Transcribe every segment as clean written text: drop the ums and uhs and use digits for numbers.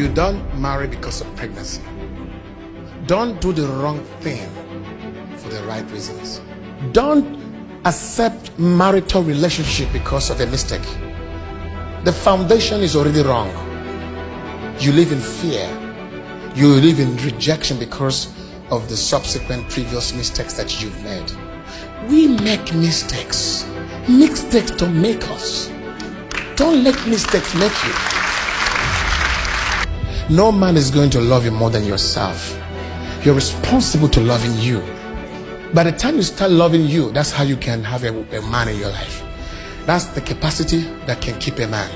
You don't marry because of pregnancy. Don't do the wrong thing for the right reasons. Don't accept marital relationship because of a mistake. The foundation is already wrong. You live in fear. You live in rejection because of the subsequent previous mistakes that you've made. We make mistakes. Mistakes don't make us. Don't let mistakes make you. No man is going to love you more than yourself. You're responsible to loving you. By the time you start loving you, that's how you can have a man in your life. That's the capacity that can keep a man.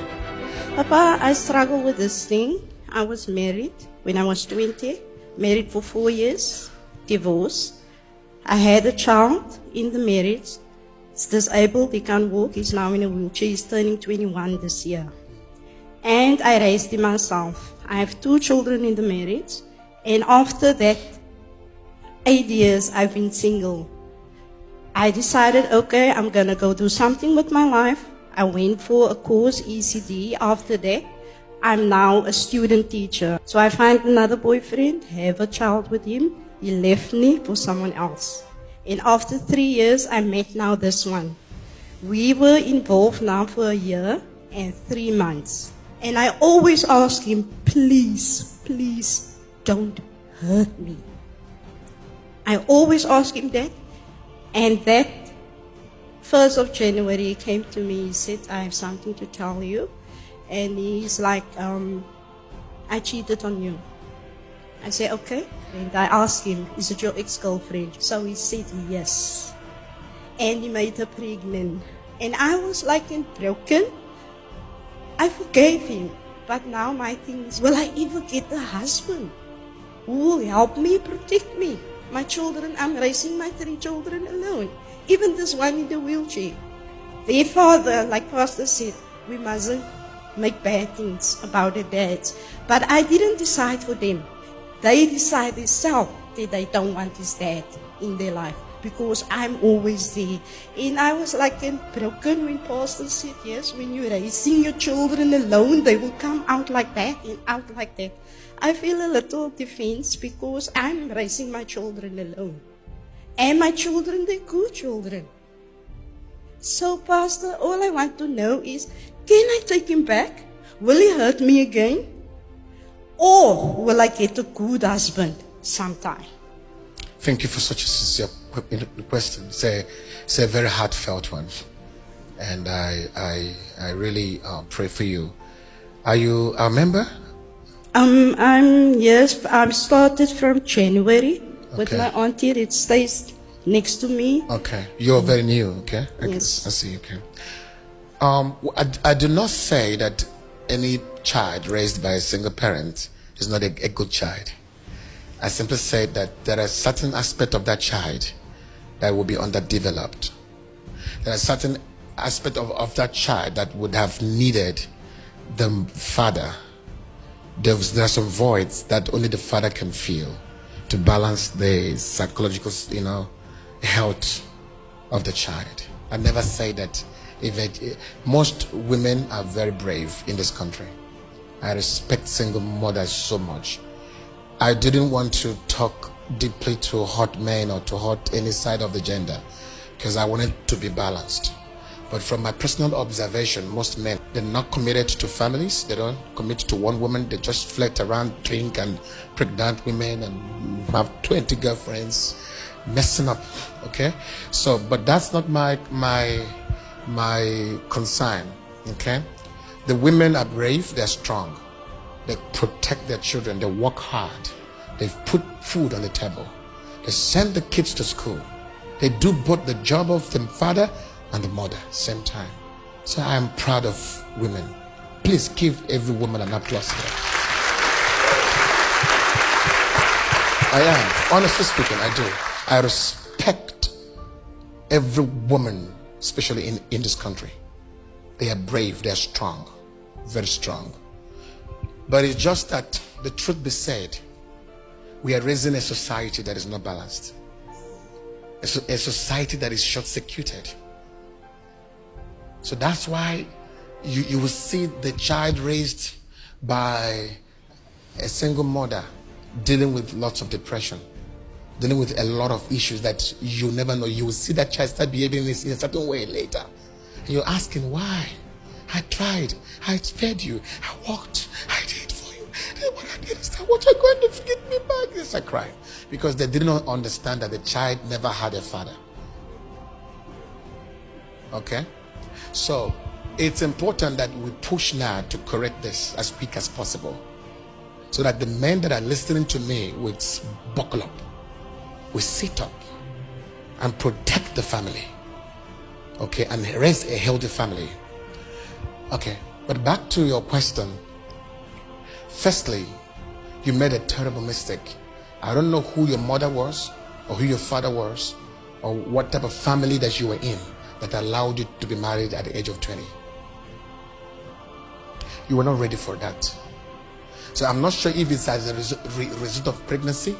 Papa, I struggle with this thing. I was married when I was 20, married for 4 years, divorced. I had a child in the marriage. He's disabled, he can't walk, he's now in a wheelchair, he's turning 21 this year. And I raised him myself. I have 2 children in the marriage, and after that 8 years I've been single. I decided, okay, I'm gonna go do something with my life. I went for a course, ECD. After that, I'm now a student teacher. So I find another boyfriend, have a child with him. He left me for someone else. And after 3 years, I met now this one. We were involved now for a year and 3 months. And I always ask him, please, please don't hurt me. I always ask him that. And that 1st of January, he came to me, he said, I have something to tell you. And he's like, I cheated on you. I said, okay. And I asked him, is it your ex-girlfriend? So he said yes. And he made her pregnant. And I was like broken. I forgave him. But now my thing is, will I ever get a husband who will help me, protect me? My children, I'm raising my 3 children alone. Even this one in the wheelchair. Their father, like Pastor said, we mustn't make bad things about their dads. But I didn't decide for them. They decide themselves that they don't want his dad in their life because I'm always there. And I was like broken when Pastor said, yes, when you're raising your children alone, they will come out like that and out like that. I feel a little defense because I'm raising my children alone. And my children, they're good children. So, Pastor, all I want to know is, can I take him back? Will he hurt me again? Or will I get a good husband sometime? Thank you for such a sincere question. It's a very heartfelt one. And I really pray for you. Are you a member? Yes, I started from January with my auntie. It stays next to me. Okay, you're very new, okay? Yes. I see, okay. I do not say that any child raised by a single parent is not a good child. I simply say that there are certain aspects of that child that will be underdeveloped. There are certain aspects of that child that would have needed the father. There are some voids that only the father can fill to balance the psychological, health of the child. I never say that. Most women are very brave in this country. I respect single mothers so much. I didn't want to talk deeply to hurt men or to hurt any side of the gender because I wanted to be balanced. But from my personal observation, most men, they're not committed to families. They don't commit to one woman. They just flirt around, drink, and pregnant women and have 20 girlfriends, messing up. Okay? So, but that's not my concern. Okay? The women are brave. They're strong. They protect their children. They work hard. They've put food on the table. They send the kids to school. They do both the job of the father and the mother same time. So I am proud of women. Please give every woman an applause here. I am, honestly speaking, I do. I respect every woman, especially in this country. They are brave, they are strong, very strong. But it's just that, the truth be said, we are raising a society that is not balanced. A society that is short-circuited. So that's why you will see the child raised by a single mother dealing with lots of depression, dealing with a lot of issues that you never know. You will see that child start behaving in a certain way later. And you're asking, why? I tried. I fed you. I walked. I did for you. And what I did is that what you're going to get me back. Yes, I cried. Because they did not understand that the child never had a father. Okay? So, it's important that we push now to correct this as quick as possible. So that the men that are listening to me will buckle up, will sit up, and protect the family. Okay? And raise a healthy family. Okay, but back to your question. Firstly, you made a terrible mistake. I don't know who your mother was, or who your father was, or what type of family that you were in that allowed you to be married at the age of 20. You were not ready for that. So I'm not sure if it's as a result of pregnancy.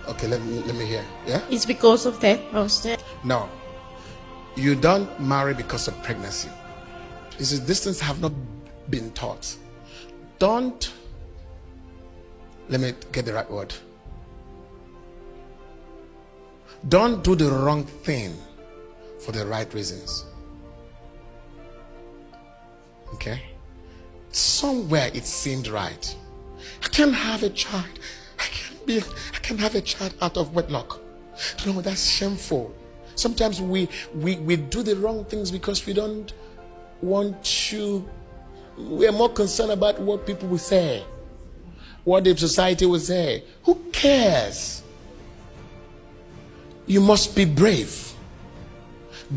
Okay, let me hear. Yeah? It's because of that I was there. No. You don't marry because of pregnancy. These things have not been taught. Don't, let me get the right word. Don't do the wrong thing for the right reasons. Okay? Somewhere it seemed right. I can't have a child. I can't have a child out of wedlock. No, that's shameful. Sometimes we do the wrong things because we don't want to. We are more concerned about what people will say, what the society will say. Who cares? You must be brave.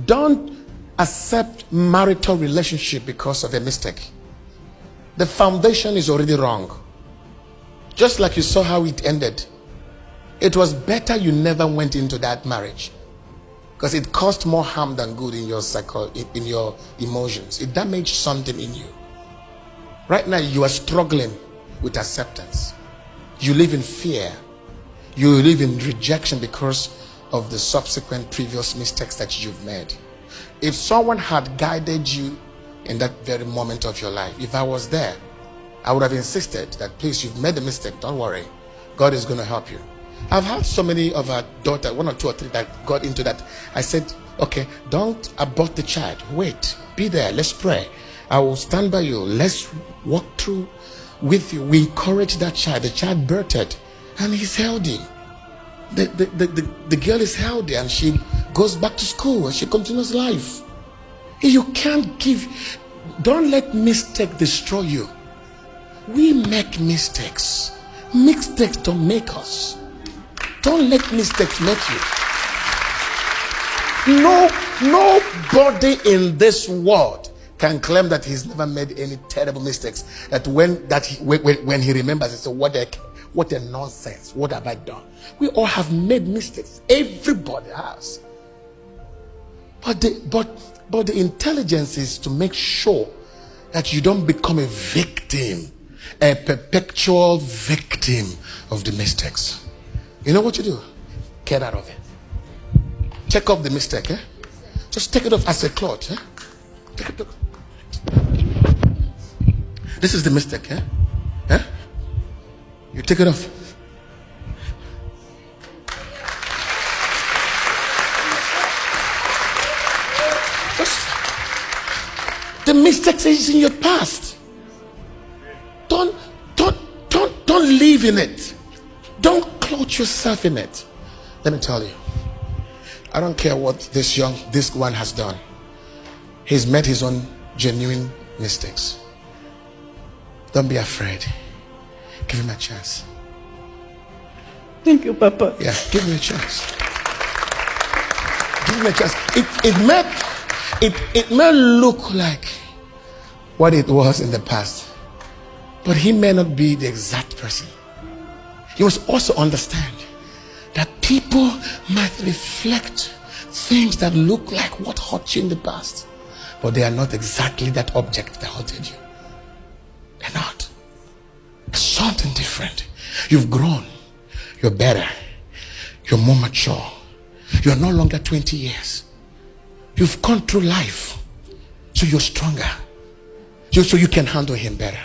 Don't accept marital relationship because of a mistake. The foundation is already wrong. Just like you saw how it ended. It was better you never went into that marriage. Because it caused more harm than good in your in your emotions. It damaged something in you. Right now you are struggling with acceptance. You live in fear. You live in rejection because of the subsequent previous mistakes that you've made. If someone had guided you in that very moment of your life, if I was there, I would have insisted that, please, you've made a mistake, don't worry. God is going to help you. I've had so many of our daughters, 1 or 2 or 3 that got into that. I said, okay, don't abort the child. Wait, be there. Let's pray. I will stand by you. Let's walk through with you. We encourage that child. The child birthed and he's healthy. The girl is healthy and she goes back to school and she continues life. You can't give. Don't let mistake destroy you. We make mistakes. Mistakes don't make us. Don't let mistakes make you. Nobody in this world can claim that he's never made any terrible mistakes. That when he remembers, he says, what a nonsense. What have I done? We all have made mistakes. Everybody has. But the intelligence is to make sure that you don't become a victim, a perpetual victim of the mistakes. You know what you do? Get out of it. Take off the mistake. Just take it off as a cloth. Take it off. This is the mistake. You take it off. The mistake is in your past. Don't live in it. Don't clothe yourself in it. Let me tell you, I don't care what this one has done. He's made his own genuine mistakes. Don't be afraid. Give him a chance. Thank you, Papa. Yeah, give him a chance. Give him a chance. It may look like what it was in the past, but he may not be the exact person. You must also understand that people might reflect things that look like what hurt you in the past, but they are not exactly that object that hurted you. They're not. It's something different. You've grown. You're better. You're more mature. You're no longer 20 years. You've gone through life, so you're stronger. So you can handle him better.